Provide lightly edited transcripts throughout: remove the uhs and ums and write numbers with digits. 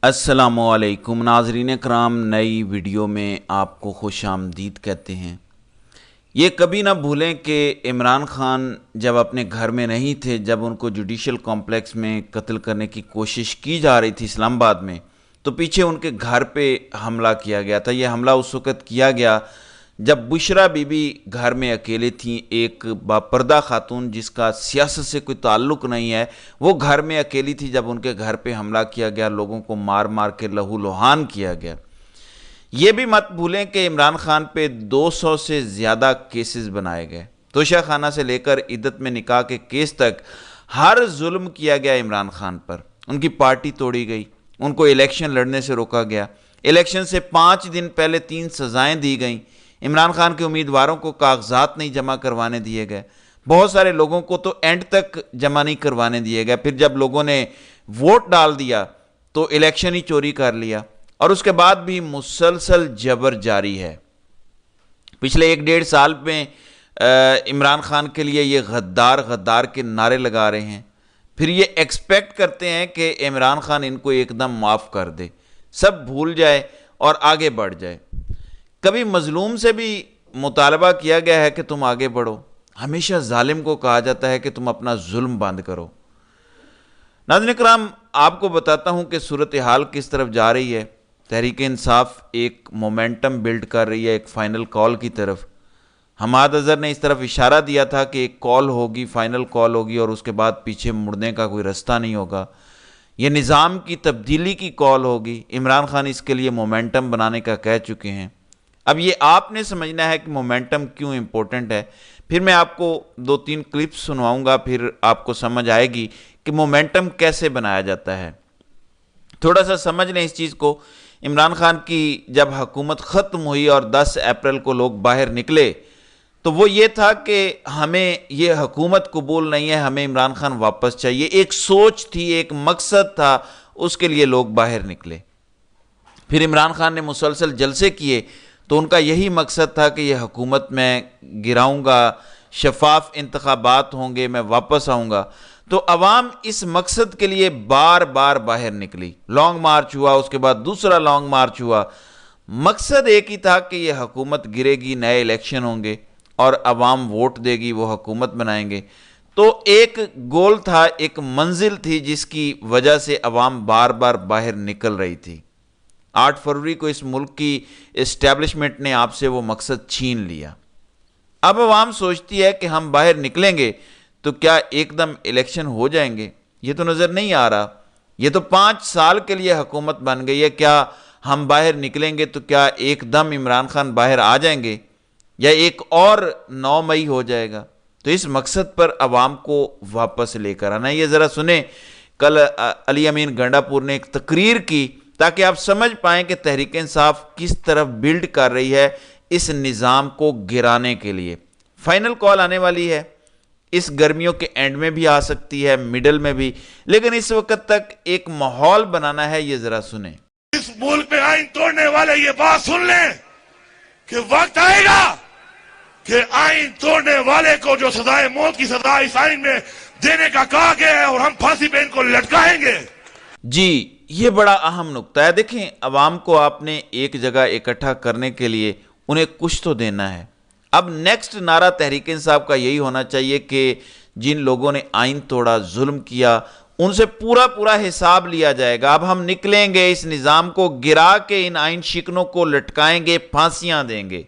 السلام علیکم ناظرین کرام، نئی ویڈیو میں آپ کو خوش آمدید کہتے ہیں۔ یہ کبھی نہ بھولیں کہ عمران خان جب اپنے گھر میں نہیں تھے، جب ان کو جوڈیشل کمپلیکس میں قتل کرنے کی کوشش کی جا رہی تھی اسلام آباد میں، تو پیچھے ان کے گھر پہ حملہ کیا گیا تھا۔ یہ حملہ اس وقت کیا گیا جب بشرا بی بی گھر میں اکیلے تھیں، ایک باپردہ خاتون جس کا سیاست سے کوئی تعلق نہیں ہے، وہ گھر میں اکیلی تھی جب ان کے گھر پہ حملہ کیا گیا، لوگوں کو مار مار کے لہو لہان کیا گیا۔ یہ بھی مت بھولیں کہ عمران خان پہ 200 سے زیادہ کیسز بنائے گئے، توشہ خانہ سے لے کر عدت میں نکاح کے کیس تک ہر ظلم کیا گیا عمران خان پر۔ ان کی پارٹی توڑی گئی، ان کو الیکشن لڑنے سے روکا گیا، الیکشن سے 5 دن پہلے 3 سزائیں دی گئیں، عمران خان کے امیدواروں کو کاغذات نہیں جمع کروانے دیے گئے، بہت سارے لوگوں کو تو اینڈ تک جمع نہیں کروانے دیے گئے، پھر جب لوگوں نے ووٹ ڈال دیا تو الیکشن ہی چوری کر لیا، اور اس کے بعد بھی مسلسل جبر جاری ہے۔ پچھلے 1.5 سال میں عمران خان کے لیے یہ غدار غدار کے نعرے لگا رہے ہیں، پھر یہ ایکسپیکٹ کرتے ہیں کہ عمران خان ان کو ایک دم معاف کر دے، سب بھول جائے اور آگے بڑھ جائے۔ کبھی مظلوم سے بھی مطالبہ کیا گیا ہے کہ تم آگے بڑھو، ہمیشہ ظالم کو کہا جاتا ہے کہ تم اپنا ظلم بند کرو۔ ناظرین کرام، آپ کو بتاتا ہوں کہ صورتحال کس طرف جا رہی ہے۔ تحریک انصاف ایک مومنٹم بلڈ کر رہی ہے ایک فائنل کال کی طرف۔ حماد اظہر نے اس طرف اشارہ دیا تھا کہ ایک کال ہوگی، فائنل کال ہوگی، اور اس کے بعد پیچھے مڑنے کا کوئی رستہ نہیں ہوگا، یہ نظام کی تبدیلی کی کال ہوگی۔ عمران خان اس کے لیے مومنٹم بنانے کا کہہ چکے ہیں۔ اب یہ آپ نے سمجھنا ہے کہ مومنٹم کیوں امپورٹنٹ ہے۔ پھر میں آپ کو 2-3 کلپس سنواؤں گا، پھر آپ کو سمجھ آئے گی کہ مومنٹم کیسے بنایا جاتا ہے۔ تھوڑا سا سمجھ لیں اس چیز کو۔ عمران خان کی جب حکومت ختم ہوئی اور 10 اپریل کو لوگ باہر نکلے تو وہ یہ تھا کہ ہمیں یہ حکومت قبول نہیں ہے، ہمیں عمران خان واپس چاہیے۔ ایک سوچ تھی، ایک مقصد تھا، اس کے لیے لوگ باہر نکلے۔ پھر عمران خان نے مسلسل جلسے کیے تو ان کا یہی مقصد تھا کہ یہ حکومت میں گراؤں گا، شفاف انتخابات ہوں گے، میں واپس آؤں گا۔ تو عوام اس مقصد کے لیے بار بار باہر نکلی، لانگ مارچ ہوا، اس کے بعد دوسرا لانگ مارچ ہوا۔ مقصد ایک ہی تھا کہ یہ حکومت گرے گی، نئے الیکشن ہوں گے اور عوام ووٹ دے گی، وہ حکومت بنائیں گے۔ تو ایک گول تھا، ایک منزل تھی جس کی وجہ سے عوام بار بار باہر نکل رہی تھی۔ 8 فروری کو اس ملک کی اسٹیبلشمنٹ نے آپ سے وہ مقصد چھین لیا۔ اب عوام سوچتی ہے کہ ہم باہر نکلیں گے تو کیا ایک دم الیکشن ہو جائیں گے؟ یہ تو نظر نہیں آ رہا۔ یہ تو 5 سال کے لیے حکومت بن گئی ہے، کیا ہم باہر نکلیں گے تو کیا ایک دم عمران خان باہر آ جائیں گے، یا ایک اور 9 مئی ہو جائے گا؟ تو اس مقصد پر عوام کو واپس لے کر آنا۔ یہ ذرا سنیں، کل علی امین گنڈا پور نے ایک تقریر کی تاکہ آپ سمجھ پائیں کہ تحریک انصاف کس طرف بلڈ کر رہی ہے اس نظام کو گرانے کے لیے۔ فائنل کال آنے والی ہے، اس گرمیوں کے اینڈ میں بھی آ سکتی ہے، مڈل میں بھی، لیکن اس وقت تک ایک ماحول بنانا ہے۔ یہ ذرا سنیں۔ اس ملک میں آئین توڑنے والے یہ بات سن لیں کہ وقت آئے گا کہ آئین توڑنے والے کو جو سزائے موت کی سزا اس آئین میں دینے کا کہا گیا ہے، اور ہم پھانسی پہ ان کو لٹکائیں گے۔ جی، یہ بڑا اہم نکتہ ہے۔ دیکھیں، عوام کو آپ نے ایک جگہ اکٹھا کرنے کے لیے انہیں کچھ تو دینا ہے۔ اب نیکسٹ نعرہ تحریک انصاف کا یہی ہونا چاہیے کہ جن لوگوں نے آئین توڑا، ظلم کیا، ان سے پورا حساب لیا جائے گا۔ اب ہم نکلیں گے، اس نظام کو گرا کے ان آئین شکنوں کو لٹکائیں گے، پھانسیاں دیں گے۔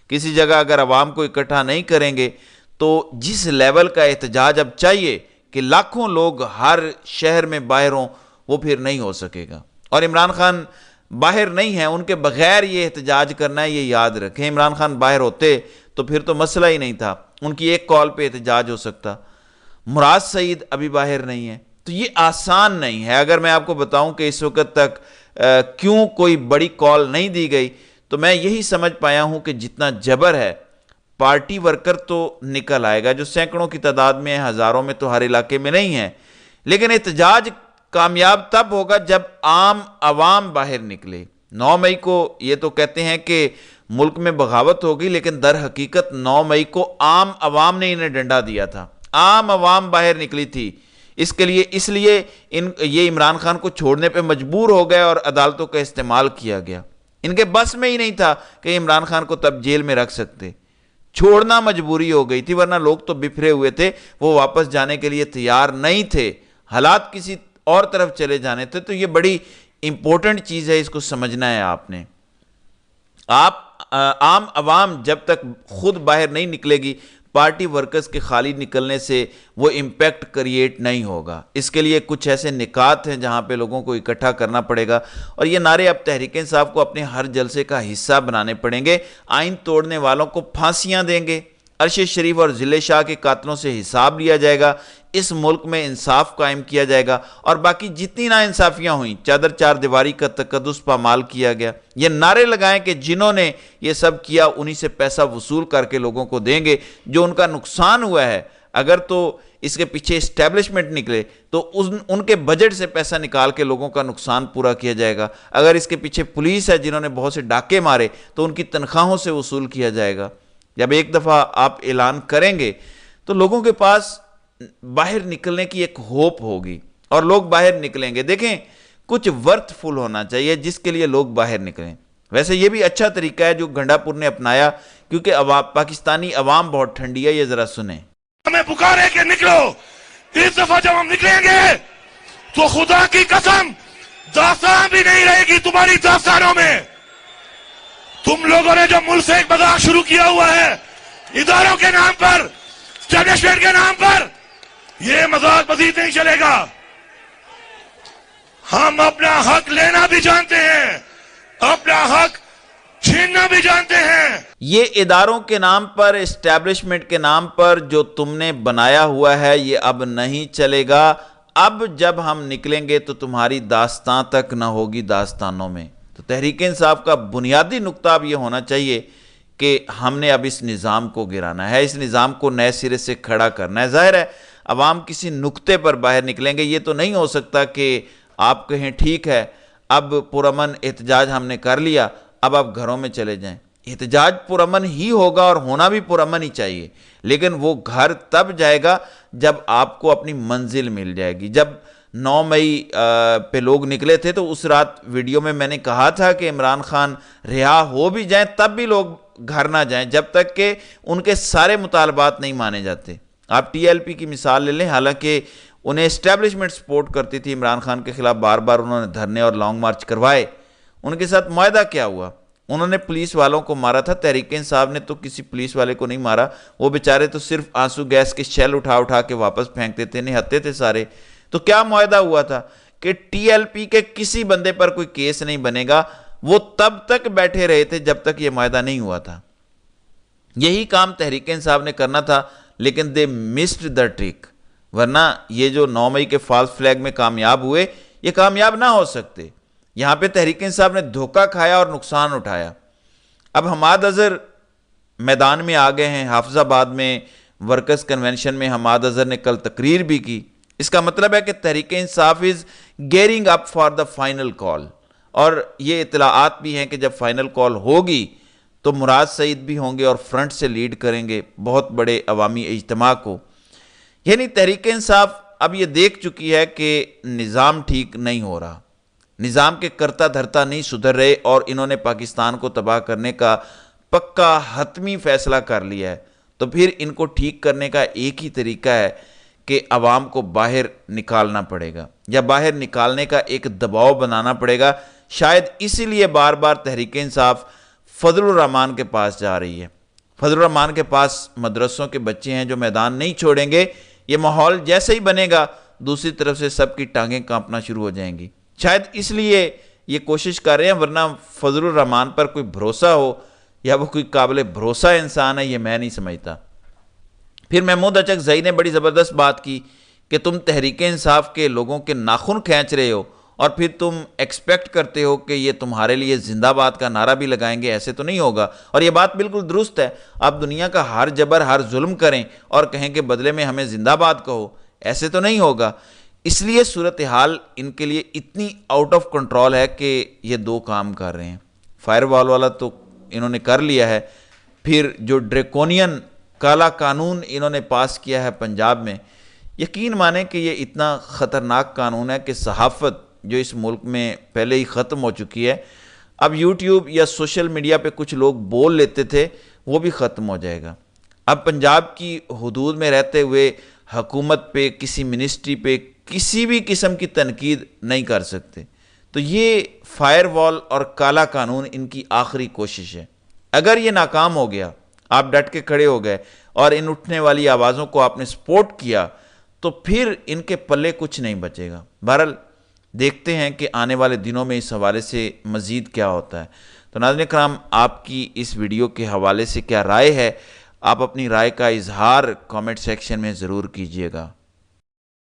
کسی جگہ اگر عوام کو اکٹھا نہیں کریں گے تو جس لیول کا احتجاج اب چاہیے کہ لاکھوں لوگ ہر شہر میں باہر ہوں، وہ پھر نہیں ہو سکے گا۔ اور عمران خان باہر نہیں ہیں، ان کے بغیر یہ احتجاج کرنا ہے، یہ یاد رکھیں۔ عمران خان باہر ہوتے تو پھر تو مسئلہ ہی نہیں تھا، ان کی ایک کال پہ احتجاج ہو سکتا۔ مراد سعید ابھی باہر نہیں ہے، تو یہ آسان نہیں ہے۔ اگر میں آپ کو بتاؤں کہ اس وقت تک کیوں کوئی بڑی کال نہیں دی گئی، تو میں یہی سمجھ پایا ہوں کہ جتنا جبر ہے، پارٹی ورکر تو نکل آئے گا، جو سینکڑوں کی تعداد میں ہے، ہزاروں میں تو ہر علاقے میں نہیں ہے، لیکن احتجاج کامیاب تب ہوگا جب عام عوام باہر نکلے۔ 9 مئی کو یہ تو کہتے ہیں کہ ملک میں بغاوت ہوگی، لیکن در حقیقت 9 مئی کو عام عوام نے انہیں ڈنڈا دیا تھا، عام عوام باہر نکلی تھی۔ اس لیے یہ عمران خان کو چھوڑنے پہ مجبور ہو گئے اور عدالتوں کا استعمال کیا گیا. ان کے بس میں ہی نہیں تھا کہ عمران خان کو تب جیل میں رکھ سکتے, چھوڑنا مجبوری ہو گئی تھی, ورنہ لوگ تو بفرے ہوئے تھے, وہ واپس جانے کے لیے تیار نہیں تھے, حالات کسی اور طرف چلے جانے تھے. تو یہ بڑی امپورٹنٹ چیز ہے, اس کو سمجھنا ہے آپ نے. عام عوام جب تک خود باہر نہیں نکلے گی, پارٹی ورکرز کے خالی نکلنے سے وہ امپیکٹ کریٹ نہیں ہوگا. اس کے لیے کچھ ایسے نکات ہیں جہاں پہ لوگوں کو اکٹھا کرنا پڑے گا, اور یہ نعرے اب تحریک انصاف کو اپنے ہر جلسے کا حصہ بنانے پڑیں گے. آئین توڑنے والوں کو پھانسیاں دیں گے, ارشد شریف اور ضلع شاہ کے قاتلوں سے حساب لیا جائے گا, اس ملک میں انصاف قائم کیا جائے گا, اور باقی جتنی ناانصافیاں ہوئیں, چادر چار دیواری کا تقدس پامال کیا گیا. یہ نعرے لگائیں کہ جنہوں نے یہ سب کیا انہی سے پیسہ وصول کر کے لوگوں کو دیں گے. جو ان کا نقصان ہوا ہے, اگر تو اس کے پیچھے اسٹیبلشمنٹ نکلے تو ان کے بجٹ سے پیسہ نکال کے لوگوں کا نقصان پورا کیا جائے گا. اگر اس کے پیچھے پولیس ہے جنہوں نے بہت سے ڈاکے مارے تو ان کی تنخواہوں سے وصول کیا جائے گا. جب ایک دفعہ آپ اعلان کریں گے تو لوگوں کے پاس باہر نکلنے کی ایک ہوپ ہوگی, اور لوگ باہر نکلیں گے. دیکھیں, کچھ ورتھ فل ہونا چاہیے جس کے لیے لوگ باہر نکلیں. ویسے یہ بھی اچھا طریقہ ہے جو گنڈا پور نے اپنایا, کیونکہ پاکستانی عوام بہت ٹھنڈی ہے. یہ ذرا سنیں. ہمیں پکارے کہ نکلو, اس دفعہ جب ہم نکلیں گے تو خدا کی قسم داستان بھی نہیں رہے گی تمہاری داستانوں میں. تم لوگوں نے جو ملک سے ایک مذاق شروع کیا ہوا ہے اداروں کے نام پر, اسٹیبلشمنٹ کے نام پر, یہ مذاق مزید نہیں چلے گا. ہم اپنا حق لینا بھی جانتے ہیں, اپنا حق چھیننا بھی جانتے ہیں. یہ اداروں کے نام پر, اسٹیبلشمنٹ کے نام پر جو تم نے بنایا ہوا ہے, یہ اب نہیں چلے گا. اب جب ہم نکلیں گے تو تمہاری داستان تک نہ ہوگی داستانوں میں. تو تحریک انصاف کا بنیادی نقطہ اب یہ ہونا چاہیے کہ ہم نے اب اس نظام کو گرانا ہے, اس نظام کو نئے سرے سے کھڑا کرنا ہے. ظاہر ہے عوام کسی نقطے پر باہر نکلیں گے. یہ تو نہیں ہو سکتا کہ آپ کہیں ٹھیک ہے اب پرامن احتجاج ہم نے کر لیا, اب آپ گھروں میں چلے جائیں. احتجاج پرامن ہی ہوگا اور ہونا بھی پرامن ہی چاہیے, لیکن وہ گھر تب جائے گا جب آپ کو اپنی منزل مل جائے گی. جب 9 مئی پہ لوگ نکلے تھے تو اس رات ویڈیو میں نے کہا تھا کہ عمران خان رہا ہو بھی جائیں تب بھی لوگ گھر نہ جائیں جب تک کہ ان کے سارے مطالبات نہیں مانے جاتے. آپ ٹی ایل پی کی مثال لے لیں, حالانکہ انہیں اسٹیبلشمنٹ سپورٹ کرتی تھی عمران خان کے خلاف, بار بار انہوں نے دھرنے اور لانگ مارچ کروائے. ان کے ساتھ معاہدہ کیا ہوا؟ انہوں نے پولیس والوں کو مارا تھا. تحریک انصاف نے تو کسی پولیس والے کو نہیں مارا, وہ بیچارے تو صرف آنسو گیس کے شیل اٹھا کے واپس پھینکتے تھے, نہتے تھے سارے. تو کیا معاہدہ ہوا تھا کہ ٹی ایل پی کے کسی بندے پر کوئی کیس نہیں بنے گا. وہ تب تک بیٹھے رہے تھے جب تک یہ معاہدہ نہیں ہوا تھا. یہی کام تحریک انصاف نے کرنا تھا, لیکن دے مسڈ دا ٹرک. ورنہ یہ جو 9 مئی کے فالس فلیگ میں کامیاب ہوئے, یہ کامیاب نہ ہو سکتے. یہاں پہ تحریک انصاف نے دھوکہ کھایا اور نقصان اٹھایا. اب حماد اظہر میدان میں آ گئے ہیں. حافظ آباد میں ورکرز کنونشن میں حماد اظہر نے کل تقریر بھی کی. اس کا مطلب ہے کہ Tehreek Insaf is gearing up for the final call, اور یہ اطلاعات بھی ہیں کہ جب فائنل کال ہوگی تو مراد سعید بھی ہوں گے اور فرنٹ سے لیڈ کریں گے بہت بڑے عوامی اجتماع کو. یعنی تحریک انصاف اب یہ دیکھ چکی ہے کہ نظام ٹھیک نہیں ہو رہا, نظام کے کرتا دھرتا نہیں سدھر رہے, اور انہوں نے پاکستان کو تباہ کرنے کا پکا حتمی فیصلہ کر لیا ہے. تو پھر ان کو ٹھیک کرنے کا ایک ہی طریقہ ہے کہ عوام کو باہر نکالنا پڑے گا, یا باہر نکالنے کا ایک دباؤ بنانا پڑے گا. شاید اسی لیے بار بار تحریک انصاف فضل الرحمان کے پاس جا رہی ہے. فضل الرحمان کے پاس مدرسوں کے بچے ہیں جو میدان نہیں چھوڑیں گے. یہ ماحول جیسے ہی بنے گا دوسری طرف سے سب کی ٹانگیں کانپنا شروع ہو جائیں گی. شاید اس لیے یہ کوشش کر رہے ہیں, ورنہ فضل الرحمان پر کوئی بھروسہ ہو یا وہ کوئی قابل بھروسہ انسان ہے یہ میں نہیں سمجھتا. پھر محمود اچکزئی نے بڑی زبردست بات کی کہ تم تحریک انصاف کے لوگوں کے ناخن کھینچ رہے ہو اور پھر تم ایکسپیکٹ کرتے ہو کہ یہ تمہارے لیے زندہ باد کا نعرہ بھی لگائیں گے. ایسے تو نہیں ہوگا. اور یہ بات بالکل درست ہے. آپ دنیا کا ہر جبر ہر ظلم کریں اور کہیں کہ بدلے میں ہمیں زندہ باد کہو, ایسے تو نہیں ہوگا. اس لیے صورتحال ان کے لیے اتنی آؤٹ آف کنٹرول ہے کہ یہ دو کام کر رہے ہیں. فائر وال والا تو انہوں نے کر لیا ہے, پھر جو ڈریکونین کالا قانون انہوں نے پاس کیا ہے پنجاب میں, یقین مانیں کہ یہ اتنا خطرناک قانون ہے کہ صحافت جو اس ملک میں پہلے ہی ختم ہو چکی ہے، اب یوٹیوب یا سوشل میڈیا پہ کچھ لوگ بول لیتے تھے، وہ بھی ختم ہو جائے گا۔ اب پنجاب کی حدود میں رہتے ہوئے حکومت پہ، کسی منسٹری پہ کسی بھی قسم کی تنقید نہیں کر سکتے۔ تو یہ فائر وال اور کالا قانون ان کی آخری کوشش ہے۔ اگر یہ ناکام ہو گیا، آپ ڈٹ کے کھڑے ہو گئے اور ان اٹھنے والی آوازوں کو آپ نے سپورٹ کیا، تو پھر ان کے پلے کچھ نہیں بچے گا۔ بہرحال دیکھتے ہیں کہ آنے والے دنوں میں اس حوالے سے مزید کیا ہوتا ہے۔ تو ناظرین کرام، آپ کی اس ویڈیو کے حوالے سے کیا رائے ہے؟ آپ اپنی رائے کا اظہار کامنٹ سیکشن میں ضرور کیجیے گا۔